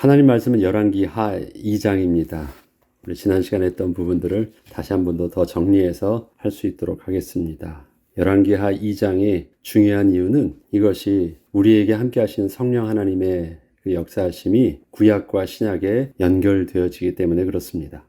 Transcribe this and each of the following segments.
하나님 말씀은 열왕기하 2장입니다. 우리 지난 시간에 했던 부분들을 다시 한 번 더 정리해서 할 수 있도록 하겠습니다. 열왕기하 2장의 중요한 이유는 이것이 우리에게 함께 하신 성령 하나님의 그 역사하심이 구약과 신약에 연결되어지기 때문에 그렇습니다.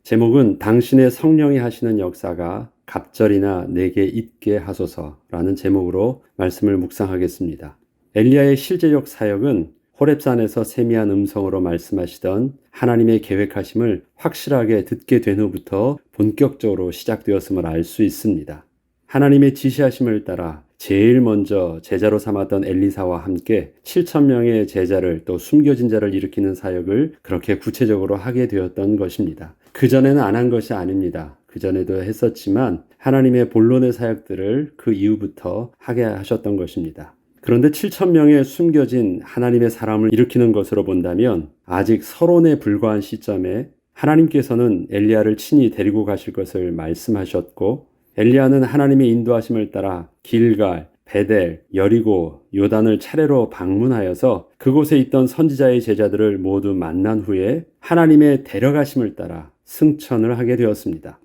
제목은 당신의 성령이 하시는 역사가 갑절이나 내게 있게 하소서라는 제목으로 말씀을 묵상하겠습니다. 엘리야의 실제적 사역은 호렙산에서 세미한 음성으로 말씀하시던 하나님의 계획하심을 확실하게 듣게 된 후부터 본격적으로 시작되었음을 알 수 있습니다. 하나님의 지시하심을 따라 제일 먼저 제자로 삼았던 엘리사와 함께 7,000명의 제자를 또 숨겨진 자를 일으키는 사역을 그렇게 구체적으로 하게 되었던 것입니다. 그전에는 안 한 것이 아닙니다. 그전에도 했었지만 하나님의 본론의 사역들을 그 이후부터 하게 하셨던 것입니다. 그런데 7,000명의 숨겨진 하나님의 사람을 일으키는 것으로 본다면 아직 서론에 불과한 시점에 하나님께서는 엘리야를 친히 데리고 가실 것을 말씀하셨고, 엘리야는 하나님의 인도하심을 따라 길갈, 베델, 여리고, 요단을 차례로 방문하여서 그곳에 있던 선지자의 제자들을 모두 만난 후에 하나님의 데려가심을 따라 승천을 하게 되었습니다.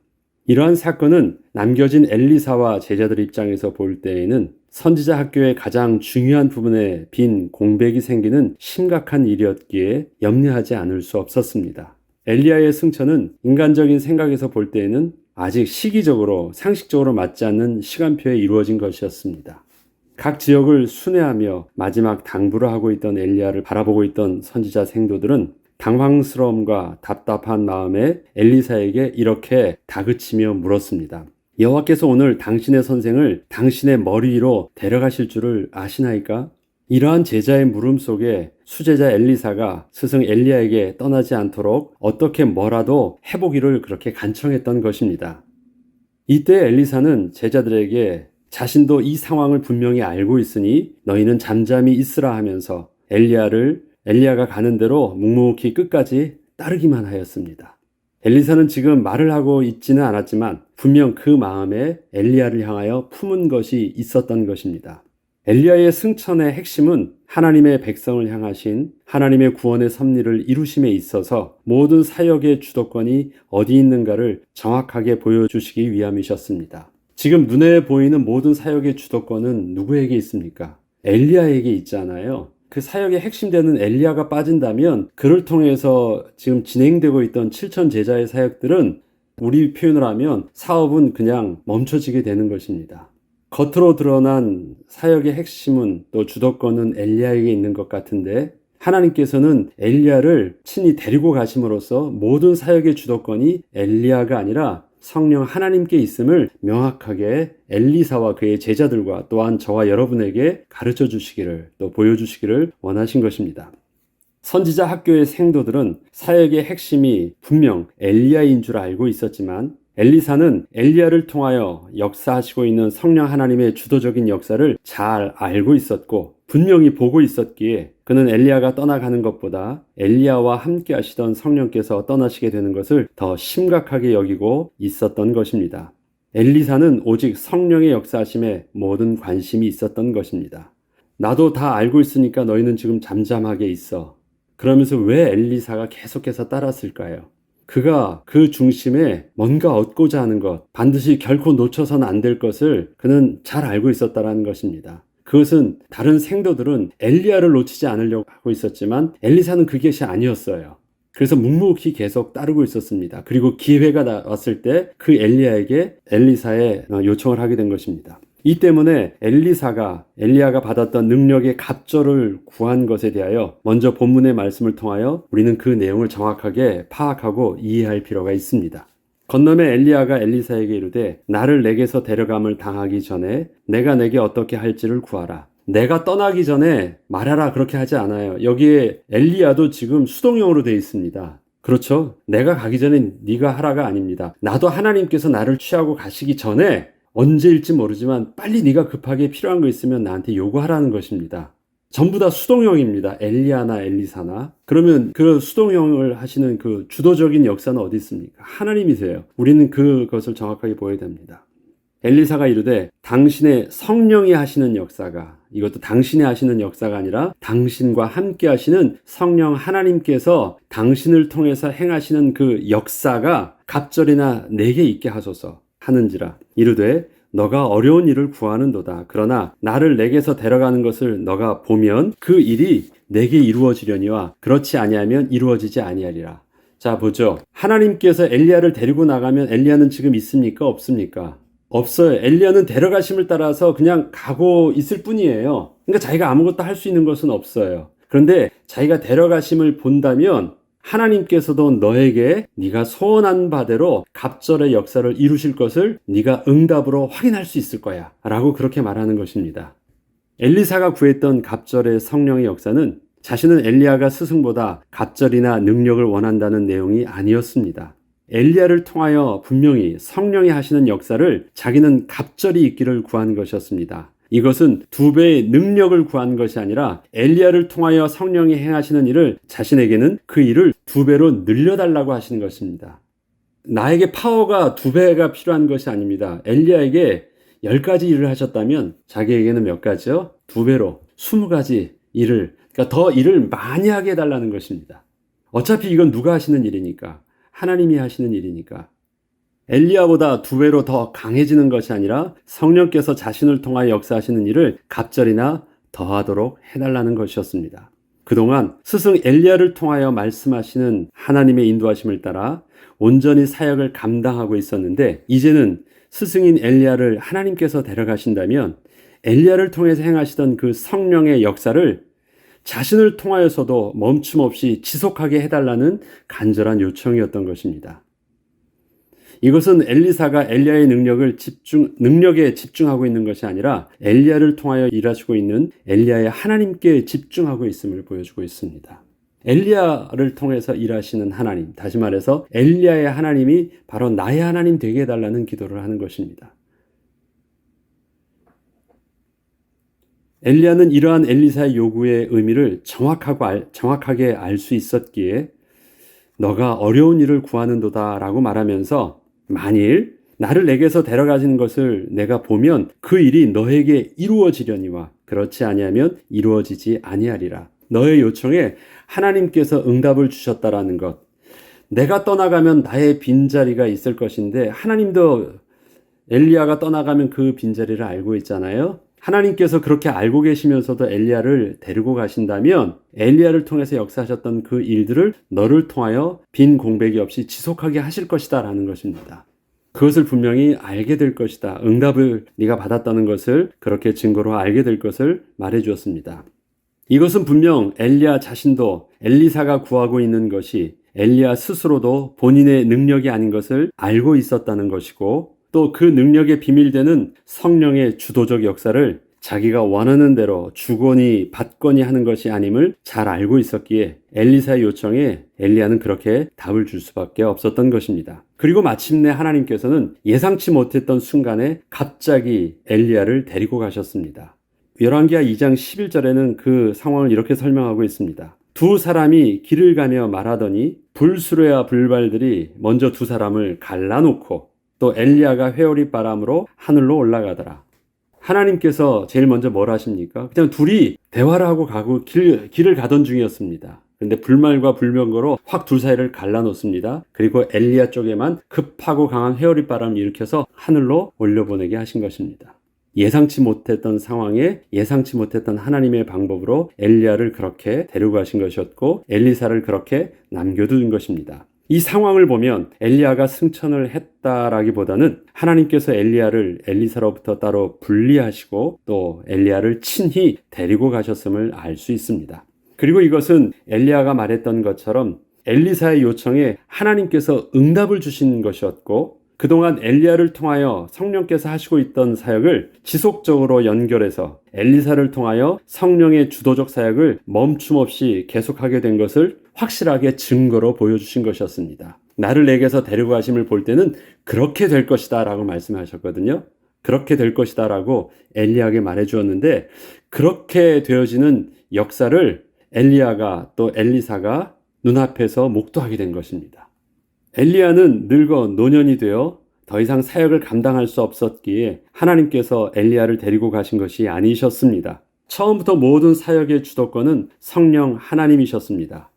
이러한 사건은 남겨진 엘리사와 제자들 입장에서 볼 때에는 선지자 학교의 가장 중요한 부분에 빈 공백이 생기는 심각한 일이었기에 염려하지 않을 수 없었습니다. 엘리야의 승천은 인간적인 생각에서 볼 때에는 아직 시기적으로 상식적으로 맞지 않는 시간표에 이루어진 것이었습니다. 각 지역을 순회하며 마지막 당부를 하고 있던 엘리야를 바라보고 있던 선지자 생도들은 당황스러움과 답답한 마음에 엘리사에게 이렇게 다그치며 물었습니다. 여호와께서 오늘 당신의 선생을 당신의 머리 위로 데려가실 줄을 아시나이까? 이러한 제자의 물음 속에 수제자 엘리사가 스승 엘리야에게 떠나지 않도록 어떻게 뭐라도 해보기를 그렇게 간청했던 것입니다. 이때 엘리사는 제자들에게 자신도 이 상황을 분명히 알고 있으니 너희는 잠잠히 있으라 하면서 엘리야가 가는 대로 묵묵히 끝까지 따르기만 하였습니다. 엘리사는 지금 말을 하고 있지는 않았지만 분명 그 마음에 엘리야를 향하여 품은 것이 있었던 것입니다. 엘리야의 승천의 핵심은 하나님의 백성을 향하신 하나님의 구원의 섭리를 이루심에 있어서 모든 사역의 주도권이 어디 있는가를 정확하게 보여주시기 위함이셨습니다. 지금 눈에 보이는 모든 사역의 주도권은 누구에게 있습니까? 엘리야에게 있잖아요. 그 사역의 핵심되는 엘리야가 빠진다면 그를 통해서 지금 진행되고 있던 7천 제자의 사역들은 우리 표현을 하면 사업은 그냥 멈춰지게 되는 것입니다. 겉으로 드러난 사역의 핵심은 또 주도권은 엘리야에게 있는 것 같은데 하나님께서는 엘리야를 친히 데리고 가심으로써 모든 사역의 주도권이 엘리야가 아니라 성령 하나님께 있음을 명확하게 엘리사와 그의 제자들과 또한 저와 여러분에게 가르쳐 주시기를 또 보여주시기를 원하신 것입니다. 선지자 학교의 생도들은 사역의 핵심이 분명 엘리야인 줄 알고 있었지만 엘리사는 엘리야를 통하여 역사하시고 있는 성령 하나님의 주도적인 역사를 잘 알고 있었고 분명히 보고 있었기에 그는 엘리야가 떠나가는 것보다 엘리야와 함께 하시던 성령께서 떠나시게 되는 것을 더 심각하게 여기고 있었던 것입니다. 엘리사는 오직 성령의 역사하심에 모든 관심이 있었던 것입니다. 나도 다 알고 있으니까 너희는 지금 잠잠하게 있어. 그러면서 왜 엘리사가 계속해서 따랐을까요? 그가 그 중심에 뭔가 얻고자 하는 것, 반드시 결코 놓쳐서는 안 될 것을 그는 잘 알고 있었다는 것입니다. 그것은 다른 생도들은 엘리야를 놓치지 않으려고 하고 있었지만 엘리사는 그것이 아니었어요. 그래서 묵묵히 계속 따르고 있었습니다. 그리고 기회가 나왔을 때 그 엘리야에게 엘리사의 요청을 하게 된 것입니다. 이 때문에 엘리야가 받았던 능력의 갑절을 구한 것에 대하여 먼저 본문의 말씀을 통하여 우리는 그 내용을 정확하게 파악하고 이해할 필요가 있습니다. 건너매 엘리야가 엘리사에게 이르되 나를 내게서 데려감을 당하기 전에 내가 내게 어떻게 할지를 구하라. 내가 떠나기 전에 말하라 그렇게 하지 않아요. 여기에 엘리야도 지금 수동형으로 되어 있습니다. 그렇죠? 내가 가기 전에 네가 하라가 아닙니다. 나도 하나님께서 나를 취하고 가시기 전에 언제일지 모르지만 빨리 네가 급하게 필요한 거 있으면 나한테 요구하라는 것입니다. 전부 다 수동형입니다. 엘리야나 엘리사나. 그러면 그 수동형을 하시는 그 주도적인 역사는 어디 있습니까? 하나님이세요. 우리는 그것을 정확하게 보여야 됩니다. 엘리사가 이르되 당신의 성령이 하시는 역사가 이것도 당신이 하시는 역사가 아니라 당신과 함께 하시는 성령 하나님께서 당신을 통해서 행하시는 그 역사가 갑절이나 내게 있게 하소서 하는지라. 이르되 너가 어려운 일을 구하는도다. 그러나 나를 내게서 데려가는 것을 너가 보면 그 일이 내게 이루어지려니와 그렇지 아니하면 이루어지지 아니하리라. 자, 보죠. 하나님께서 엘리야를 데리고 나가면 엘리야는 지금 있습니까? 없습니까? 없어요. 엘리야는 데려가심을 따라서 그냥 가고 있을 뿐이에요. 그러니까 자기가 아무것도 할 수 있는 것은 없어요. 그런데 자기가 데려가심을 본다면 하나님께서도 너에게 네가 소원한 바대로 갑절의 역사를 이루실 것을 네가 응답으로 확인할 수 있을 거야 라고 그렇게 말하는 것입니다. 엘리사가 구했던 갑절의 성령의 역사는 자신은 엘리야가 스승보다 갑절이나 능력을 원한다는 내용이 아니었습니다. 엘리야를 통하여 분명히 성령이 하시는 역사를 자기는 갑절이 있기를 구한 것이었습니다. 이것은 2배의 능력을 구한 것이 아니라 엘리야를 통하여 성령이 행하시는 일을 자신에게는 그 일을 2배로 늘려달라고 하시는 것입니다. 나에게 파워가 2배가 필요한 것이 아닙니다. 엘리야에게 10가지 일을 하셨다면 자기에게는 몇 가지요? 2배로 20가지 일을, 그러니까 더 일을 많이 하게 해달라는 것입니다. 어차피 이건 누가 하시는 일이니까, 하나님이 하시는 일이니까. 엘리야보다 2배로 더 강해지는 것이 아니라 성령께서 자신을 통하여 역사하시는 일을 갑절이나 더하도록 해달라는 것이었습니다. 그동안 스승 엘리야를 통하여 말씀하시는 하나님의 인도하심을 따라 온전히 사역을 감당하고 있었는데, 이제는 스승인 엘리야를 하나님께서 데려가신다면 엘리야를 통해서 행하시던 그 성령의 역사를 자신을 통하여서도 멈춤 없이 지속하게 해달라는 간절한 요청이었던 것입니다. 이것은 엘리사가 엘리야의 능력에 집중하고 있는 것이 아니라 엘리야를 통하여 일하시고 있는 엘리야의 하나님께 집중하고 있음을 보여주고 있습니다. 엘리야를 통해서 일하시는 하나님, 다시 말해서 엘리야의 하나님이 바로 나의 하나님 되게 해달라는 기도를 하는 것입니다. 엘리야는 이러한 엘리사의 요구의 의미를 정확하게 알 수 있었기에 너가 어려운 일을 구하는도다 라고 말하면서 만일 나를 내게서 데려가시는 것을 내가 보면 그 일이 너에게 이루어지려니와 그렇지 아니하면 이루어지지 아니하리라. 너의 요청에 하나님께서 응답을 주셨다라는 것. 내가 떠나가면 나의 빈자리가 있을 것인데 하나님도 엘리야가 떠나가면 그 빈자리를 알고 있잖아요. 하나님께서 그렇게 알고 계시면서도 엘리야를 데리고 가신다면 엘리야를 통해서 역사하셨던 그 일들을 너를 통하여 빈 공백이 없이 지속하게 하실 것이다 라는 것입니다. 그것을 분명히 알게 될 것이다. 응답을 네가 받았다는 것을 그렇게 증거로 알게 될 것을 말해 주었습니다. 이것은 분명 엘리야 자신도 엘리사가 구하고 있는 것이 엘리야 스스로도 본인의 능력이 아닌 것을 알고 있었다는 것이고, 또 그 능력의 비밀되는 성령의 주도적 역사를 자기가 원하는 대로 주거니 받거니 하는 것이 아님을 잘 알고 있었기에 엘리사의 요청에 엘리야는 그렇게 답을 줄 수밖에 없었던 것입니다. 그리고 마침내 하나님께서는 예상치 못했던 순간에 갑자기 엘리야를 데리고 가셨습니다. 열왕기하 2장 11절에는 그 상황을 이렇게 설명하고 있습니다. 2 사람이 길을 가며 말하더니 불수레와 불발들이 먼저 2 사람을 갈라놓고 또 엘리야가 회오리 바람으로 하늘로 올라가더라. 하나님께서 제일 먼저 뭘 하십니까? 그냥 둘이 대화를 하고 가고 길을 가던 중이었습니다. 그런데 불말과 불명거로 확 둘 사이를 갈라놓습니다. 그리고 엘리야 쪽에만 급하고 강한 회오리 바람을 일으켜서 하늘로 올려보내게 하신 것입니다. 예상치 못했던 상황에 예상치 못했던 하나님의 방법으로 엘리야를 그렇게 데리고 가신 것이었고 엘리사를 그렇게 남겨둔 것입니다. 이 상황을 보면 엘리야가 승천을 했다라기보다는 하나님께서 엘리야를 엘리사로부터 따로 분리하시고 또 엘리야를 친히 데리고 가셨음을 알 수 있습니다. 그리고 이것은 엘리야가 말했던 것처럼 엘리사의 요청에 하나님께서 응답을 주신 것이었고, 그동안 엘리야를 통하여 성령께서 하시고 있던 사역을 지속적으로 연결해서 엘리사를 통하여 성령의 주도적 사역을 멈춤 없이 계속하게 된 것을 확실하게 증거로 보여주신 것이었습니다. 나를 내게서 데리고 가심을 볼 때는 그렇게 될 것이다 라고 말씀하셨거든요. 그렇게 될 것이다 라고 엘리야에게 말해주었는데, 그렇게 되어지는 역사를 엘리야가 또 엘리사가 눈앞에서 목도하게 된 것입니다. 엘리야는 늙어 노년이 되어 더 이상 사역을 감당할 수 없었기에 하나님께서 엘리야를 데리고 가신 것이 아니셨습니다. 처음부터 모든 사역의 주도권은 성령 하나님이셨습니다.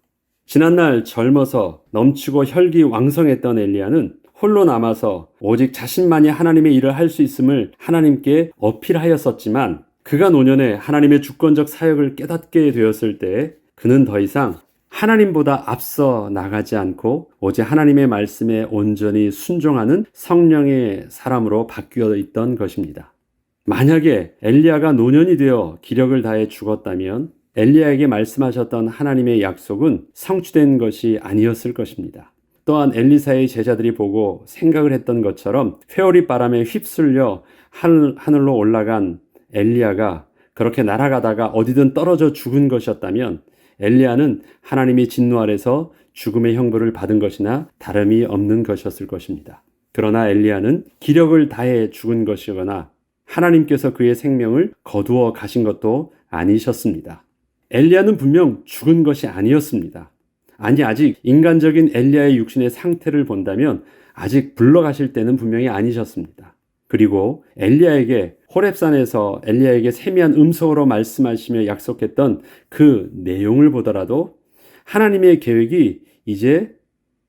지난날 젊어서 넘치고 혈기 왕성했던 엘리야는 홀로 남아서 오직 자신만이 하나님의 일을 할 수 있음을 하나님께 어필하였었지만 그가 노년에 하나님의 주권적 사역을 깨닫게 되었을 때 그는 더 이상 하나님보다 앞서 나가지 않고 오직 하나님의 말씀에 온전히 순종하는 성령의 사람으로 바뀌어 있던 것입니다. 만약에 엘리야가 노년이 되어 기력을 다해 죽었다면 엘리야에게 말씀하셨던 하나님의 약속은 성취된 것이 아니었을 것입니다. 또한 엘리사의 제자들이 보고 생각을 했던 것처럼 회오리 바람에 휩쓸려 하늘로 올라간 엘리야가 그렇게 날아가다가 어디든 떨어져 죽은 것이었다면 엘리야는 하나님의 진노 아래서 죽음의 형벌을 받은 것이나 다름이 없는 것이었을 것입니다. 그러나 엘리야는 기력을 다해 죽은 것이거나 하나님께서 그의 생명을 거두어 가신 것도 아니셨습니다. 엘리야는 분명 죽은 것이 아니었습니다. 아직 인간적인 엘리야의 육신의 상태를 본다면 아직 불러가실 때는 분명히 아니셨습니다. 그리고 엘리야에게 호렙산에서 엘리야에게 세미한 음성으로 말씀하시며 약속했던 그 내용을 보더라도 하나님의 계획이 이제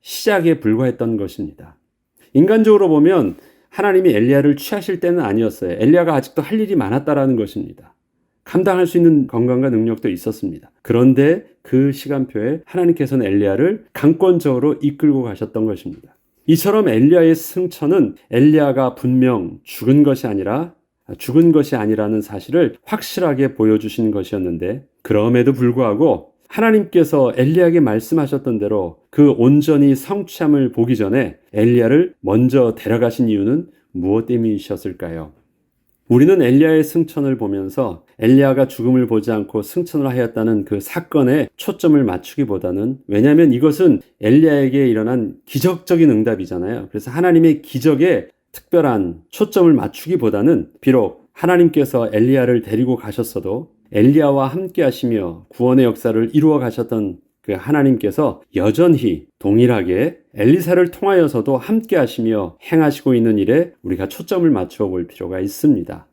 시작에 불과했던 것입니다. 인간적으로 보면 하나님이 엘리야를 취하실 때는 아니었어요. 엘리야가 아직도 할 일이 많았다라는 것입니다. 감당할 수 있는 건강과 능력도 있었습니다. 그런데 그 시간표에 하나님께서는 엘리야를 강권적으로 이끌고 가셨던 것입니다. 이처럼 엘리야의 승천은 엘리야가 분명 죽은 것이 아니라는 사실을 확실하게 보여주신 것이었는데 그럼에도 불구하고 하나님께서 엘리야에게 말씀하셨던 대로 그 온전히 성취함을 보기 전에 엘리야를 먼저 데려가신 이유는 무엇 때문이셨을까요? 우리는 엘리야의 승천을 보면서 엘리야가 죽음을 보지 않고 승천을 하였다는 그 사건에 초점을 맞추기보다는 왜냐하면 이것은 엘리야에게 일어난 기적적인 응답이잖아요. 그래서 하나님의 기적에 특별한 초점을 맞추기보다는 비록 하나님께서 엘리야를 데리고 가셨어도 엘리야와 함께 하시며 구원의 역사를 이루어 가셨던 그 하나님께서 여전히 동일하게 엘리사를 통하여서도 함께 하시며 행하시고 있는 일에 우리가 초점을 맞춰 볼 필요가 있습니다.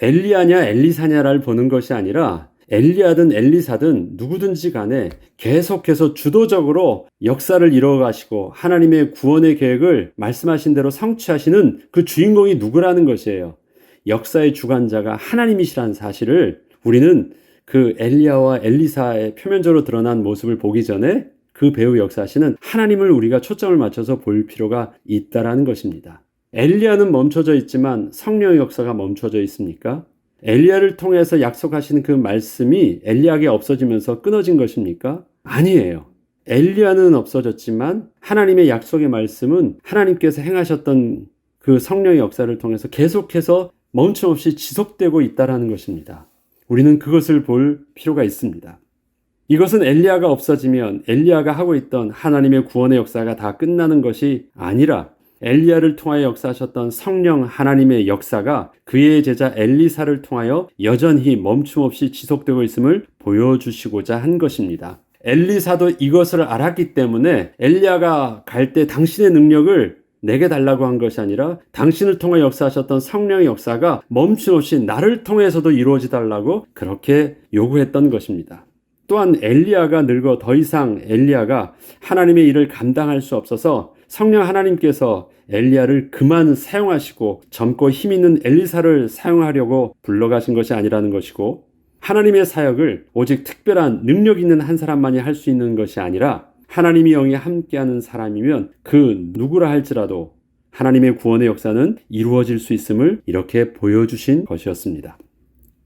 엘리야냐 엘리사냐를 보는 것이 아니라 엘리야든 엘리사든 누구든지 간에 계속해서 주도적으로 역사를 이루어 가시고 하나님의 구원의 계획을 말씀하신 대로 성취하시는 그 주인공이 누구라는 것이에요. 역사의 주관자가 하나님이시라는 사실을 우리는 그 엘리야와 엘리사의 표면적으로 드러난 모습을 보기 전에 그 배후 역사하시는 하나님을 우리가 초점을 맞춰서 볼 필요가 있다라는 것입니다. 엘리야는 멈춰져 있지만 성령의 역사가 멈춰져 있습니까? 엘리야를 통해서 약속하시는 그 말씀이 엘리야에게 없어지면서 끊어진 것입니까? 아니에요. 엘리야는 없어졌지만 하나님의 약속의 말씀은 하나님께서 행하셨던 그 성령의 역사를 통해서 계속해서 멈춤없이 지속되고 있다라는 것입니다. 우리는 그것을 볼 필요가 있습니다. 이것은 엘리야가 없어지면 엘리야가 하고 있던 하나님의 구원의 역사가 다 끝나는 것이 아니라 엘리야를 통하여 역사하셨던 성령 하나님의 역사가 그의 제자 엘리사를 통하여 여전히 멈춤없이 지속되고 있음을 보여주시고자 한 것입니다. 엘리사도 이것을 알았기 때문에 엘리야가 갈 때 당신의 능력을 내게 달라고 한 것이 아니라 당신을 통해 역사하셨던 성령의 역사가 멈춤없이 나를 통해서도 이루어지 달라고 그렇게 요구했던 것입니다. 또한 엘리야가 늙어 더 이상 엘리야가 하나님의 일을 감당할 수 없어서 성령 하나님께서 엘리야를 그만 사용하시고 젊고 힘 있는 엘리사를 사용하려고 불러가신 것이 아니라는 것이고 하나님의 사역을 오직 특별한 능력 있는 한 사람만이 할 수 있는 것이 아니라 하나님의 영이 함께하는 사람이면 그 누구라 할지라도 하나님의 구원의 역사는 이루어질 수 있음을 이렇게 보여주신 것이었습니다.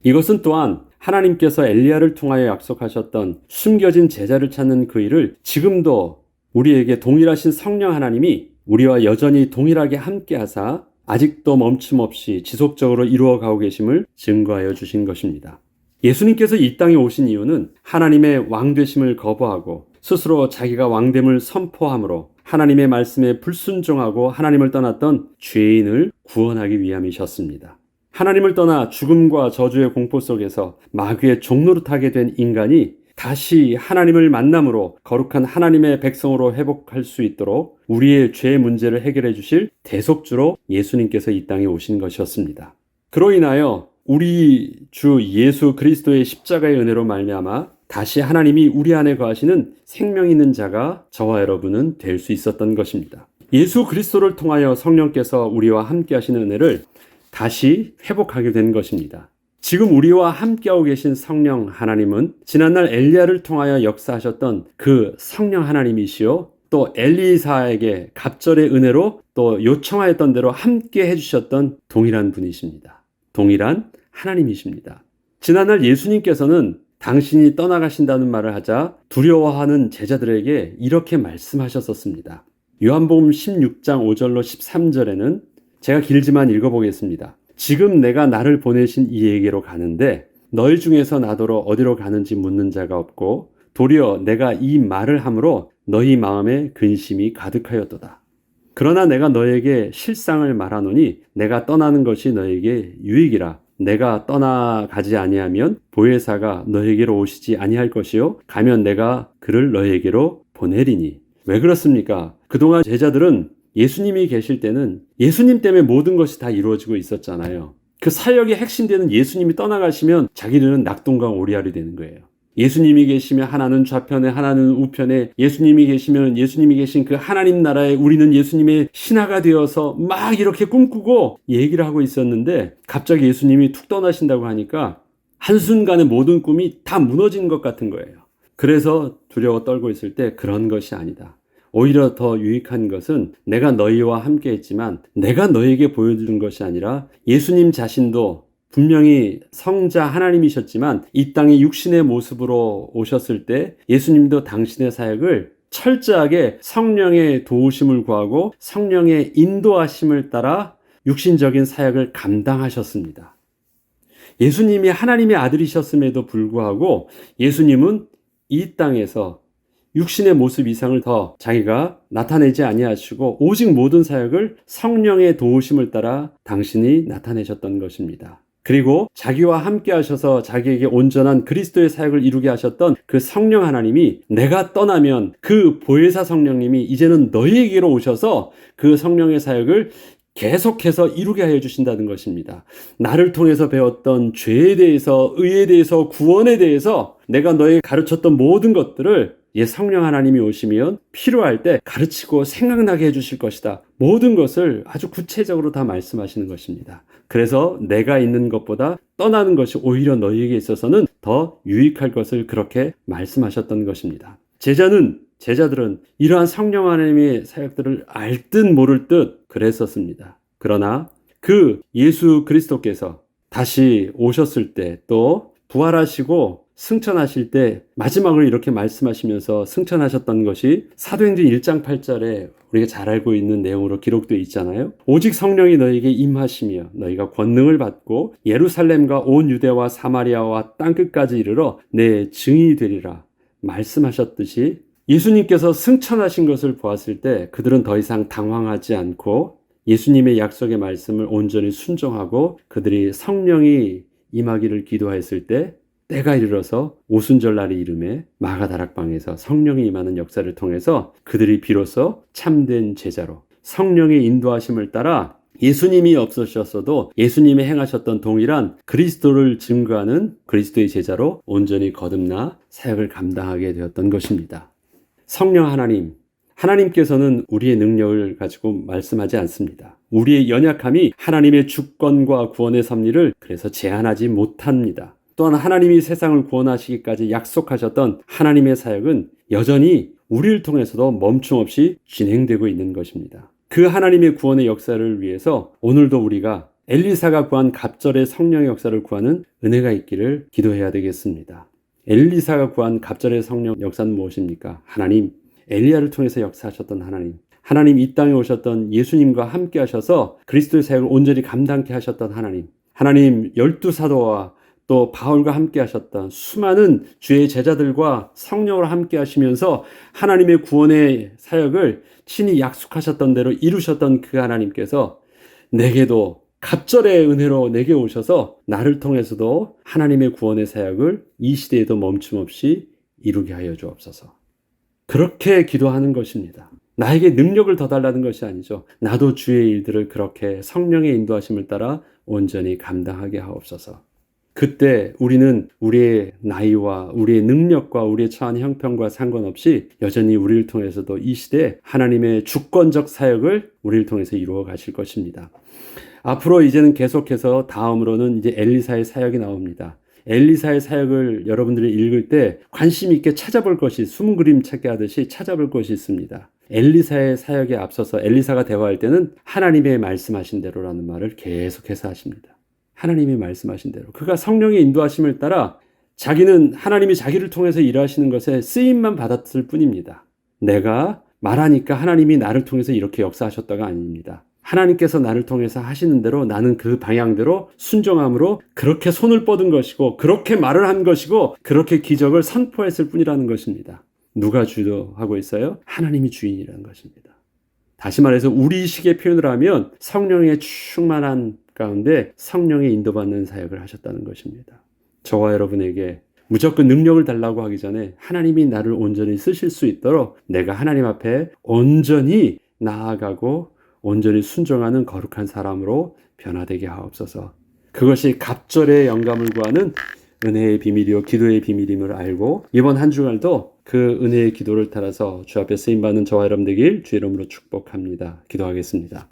이것은 또한 하나님께서 엘리야를 통하여 약속하셨던 숨겨진 제자를 찾는 그 일을 지금도 우리에게 동일하신 성령 하나님이 우리와 여전히 동일하게 함께하사 아직도 멈춤없이 지속적으로 이루어가고 계심을 증거하여 주신 것입니다. 예수님께서 이 땅에 오신 이유는 하나님의 왕되심을 거부하고 스스로 자기가 왕됨을 선포함으로 하나님의 말씀에 불순종하고 하나님을 떠났던 죄인을 구원하기 위함이셨습니다. 하나님을 떠나 죽음과 저주의 공포 속에서 마귀의 종노릇하게 된 인간이 다시 하나님을 만남으로 거룩한 하나님의 백성으로 회복할 수 있도록 우리의 죄 문제를 해결해 주실 대속주로 예수님께서 이 땅에 오신 것이었습니다. 그로 인하여 우리 주 예수 그리스도의 십자가의 은혜로 말미암아 다시 하나님이 우리 안에 거하시는 생명 있는 자가 저와 여러분은 될 수 있었던 것입니다. 예수 그리스도를 통하여 성령께서 우리와 함께 하시는 은혜를 다시 회복하게 된 것입니다. 지금 우리와 함께하고 계신 성령 하나님은 지난날 엘리야를 통하여 역사하셨던 그 성령 하나님이시요, 또 엘리사에게 갑절의 은혜로 또 요청하였던 대로 함께 해주셨던 동일한 분이십니다. 동일한 하나님이십니다. 지난날 예수님께서는 당신이 떠나가신다는 말을 하자 두려워하는 제자들에게 이렇게 말씀하셨었습니다. 요한복음 16장 5절로 13절에는 제가 길지만 읽어보겠습니다. 지금 내가 나를 보내신 이에게로 가는데 너희 중에서 나더러 어디로 가는지 묻는 자가 없고 도리어 내가 이 말을 함으로 너희 마음에 근심이 가득하였도다. 그러나 내가 너에게 실상을 말하노니 내가 떠나는 것이 너에게 유익이라. 내가 떠나가지 아니하면 보혜사가 너에게로 오시지 아니할 것이요 가면 내가 그를 너에게로 보내리니. 왜 그렇습니까? 그동안 제자들은 예수님이 계실 때는 예수님 때문에 모든 것이 다 이루어지고 있었잖아요. 그 사역의 핵심되는 예수님이 떠나가시면 자기들은 낙동강 오리알이 되는 거예요. 예수님이 계시면 하나는 좌편에 하나는 우편에, 예수님이 계시면 예수님이 계신 그 하나님 나라에 우리는 예수님의 신하가 되어서 막 이렇게 꿈꾸고 얘기를 하고 있었는데 갑자기 예수님이 툭 떠나신다고 하니까 한순간에 모든 꿈이 다 무너진 것 같은 거예요. 그래서 두려워 떨고 있을 때 그런 것이 아니다. 오히려 더 유익한 것은 내가 너희와 함께 했지만 내가 너희에게 보여준 것이 아니라 예수님 자신도 분명히 성자 하나님이셨지만 이 땅에 육신의 모습으로 오셨을 때 예수님도 당신의 사역을 철저하게 성령의 도우심을 구하고 성령의 인도하심을 따라 육신적인 사역을 감당하셨습니다. 예수님이 하나님의 아들이셨음에도 불구하고 예수님은 이 땅에서 육신의 모습 이상을 더 자기가 나타내지 아니하시고 오직 모든 사역을 성령의 도우심을 따라 당신이 나타내셨던 것입니다. 그리고 자기와 함께 하셔서 자기에게 온전한 그리스도의 사역을 이루게 하셨던 그 성령 하나님이 내가 떠나면 그 보혜사 성령님이 이제는 너희에게로 오셔서 그 성령의 사역을 계속해서 이루게 하여 주신다는 것입니다. 나를 통해서 배웠던 죄에 대해서, 의에 대해서, 구원에 대해서 내가 너에게 가르쳤던 모든 것들을 성령 하나님이 오시면 필요할 때 가르치고 생각나게 해주실 것이다. 모든 것을 아주 구체적으로 다 말씀하시는 것입니다. 그래서 내가 있는 것보다 떠나는 것이 오히려 너희에게 있어서는 더 유익할 것을 그렇게 말씀하셨던 것입니다. 제자들은 이러한 성령 하나님의 사역들을 알 듯 모를 듯 그랬었습니다. 그러나 그 예수 그리스도께서 다시 오셨을 때 또 부활하시고 승천하실 때 마지막으로 이렇게 말씀하시면서 승천하셨던 것이 사도행전 1장 8절에 우리가 잘 알고 있는 내용으로 기록되어 있잖아요. 오직 성령이 너에게 임하시며 너희가 권능을 받고 예루살렘과 온 유대와 사마리아와 땅끝까지 이르러 내 증인이 되리라 말씀하셨듯이 예수님께서 승천하신 것을 보았을 때 그들은 더 이상 당황하지 않고 예수님의 약속의 말씀을 온전히 순종하고 그들이 성령이 임하기를 기도하였을 때 때가 이르러서 오순절 날이 이름에 마가다락방에서 성령이 임하는 역사를 통해서 그들이 비로소 참된 제자로 성령의 인도하심을 따라 예수님이 없으셨어도 예수님이 행하셨던 동일한 그리스도를 증거하는 그리스도의 제자로 온전히 거듭나 사역을 감당하게 되었던 것입니다. 성령 하나님께서는 우리의 능력을 가지고 말씀하지 않습니다. 우리의 연약함이 하나님의 주권과 구원의 섭리를 그래서 제한하지 못합니다. 또한 하나님이 세상을 구원하시기까지 약속하셨던 하나님의 사역은 여전히 우리를 통해서도 멈춤 없이 진행되고 있는 것입니다. 그 하나님의 구원의 역사를 위해서 오늘도 우리가 엘리사가 구한 갑절의 성령의 역사를 구하는 은혜가 있기를 기도해야 되겠습니다. 엘리사가 구한 갑절의 성령 역사는 무엇입니까? 하나님, 엘리야를 통해서 역사하셨던 하나님 이 땅에 오셨던 예수님과 함께 하셔서 그리스도의 사역을 온전히 감당케 하셨던 하나님 12사도와 또 바울과 함께 하셨던 수많은 주의 제자들과 성령으로 함께 하시면서 하나님의 구원의 사역을 친히 약속하셨던 대로 이루셨던 그 하나님께서 내게도 갑절의 은혜로 내게 오셔서 나를 통해서도 하나님의 구원의 사역을 이 시대에도 멈춤없이 이루게 하여 주옵소서. 그렇게 기도하는 것입니다. 나에게 능력을 더 달라는 것이 아니죠. 나도 주의 일들을 그렇게 성령의 인도하심을 따라 온전히 감당하게 하옵소서. 그때 우리는 우리의 나이와 우리의 능력과 우리의 처한 형편과 상관없이 여전히 우리를 통해서도 이 시대에 하나님의 주권적 사역을 우리를 통해서 이루어 가실 것입니다. 앞으로 이제는 계속해서 다음으로는 이제 엘리사의 사역이 나옵니다. 엘리사의 사역을 여러분들이 읽을 때 관심 있게 찾아볼 것이, 숨은 그림 찾기 하듯이 찾아볼 것이 있습니다. 엘리사의 사역에 앞서서 엘리사가 대화할 때는 하나님의 말씀하신 대로라는 말을 계속해서 하십니다. 하나님이 말씀하신 대로. 그가 성령의 인도하심을 따라 자기는 하나님이 자기를 통해서 일하시는 것에 쓰임만 받았을 뿐입니다. 내가 말하니까 하나님이 나를 통해서 이렇게 역사하셨다가 아닙니다. 하나님께서 나를 통해서 하시는 대로 나는 그 방향대로 순종함으로 그렇게 손을 뻗은 것이고 그렇게 말을 한 것이고 그렇게 기적을 선포했을 뿐이라는 것입니다. 누가 주도하고 있어요? 하나님이 주인이라는 것입니다. 다시 말해서 우리식의 표현을 하면 성령의 충만한 가운데 성령의 인도받는 사역을 하셨다는 것입니다. 저와 여러분에게 무조건 능력을 달라고 하기 전에 하나님이 나를 온전히 쓰실 수 있도록 내가 하나님 앞에 온전히 나아가고 온전히 순종하는 거룩한 사람으로 변화되게 하옵소서. 그것이 갑절의 영감을 구하는 은혜의 비밀이요 기도의 비밀임을 알고 이번 한 주간도 그 은혜의 기도를 따라서 주 앞에 쓰임받는 저와 여러분 되길 주 이름으로 축복합니다. 기도하겠습니다.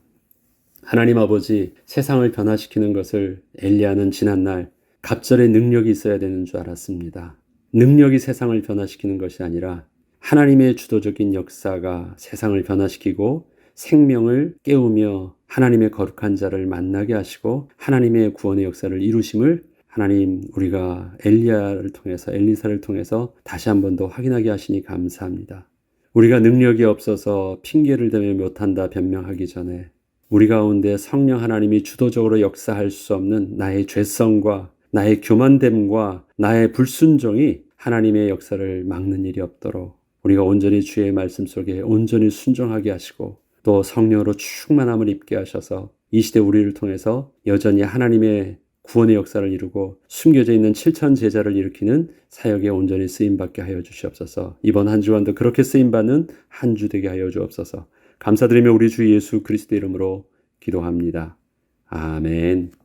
하나님 아버지, 세상을 변화시키는 것을 엘리야는 지난날 갑절의 능력이 있어야 되는 줄 알았습니다. 능력이 세상을 변화시키는 것이 아니라 하나님의 주도적인 역사가 세상을 변화시키고 생명을 깨우며 하나님의 거룩한 자를 만나게 하시고 하나님의 구원의 역사를 이루심을 하나님 우리가 엘리야를 통해서 엘리사를 통해서 다시 한 번 더 확인하게 하시니 감사합니다. 우리가 능력이 없어서 핑계를 대며 못한다 변명하기 전에 우리 가운데 성령 하나님이 주도적으로 역사할 수 없는 나의 죄성과 나의 교만됨과 나의 불순종이 하나님의 역사를 막는 일이 없도록 우리가 온전히 주의 말씀 속에 온전히 순종하게 하시고 또 성령으로 충만함을 입게 하셔서 이 시대 우리를 통해서 여전히 하나님의 구원의 역사를 이루고 숨겨져 있는 7천 제자를 일으키는 사역에 온전히 쓰임받게 하여 주시옵소서. 이번 한 주간도 그렇게 쓰임받는 한 주 되게 하여 주옵소서. 감사드리며 우리 주 예수 그리스도 이름으로 기도합니다. 아멘.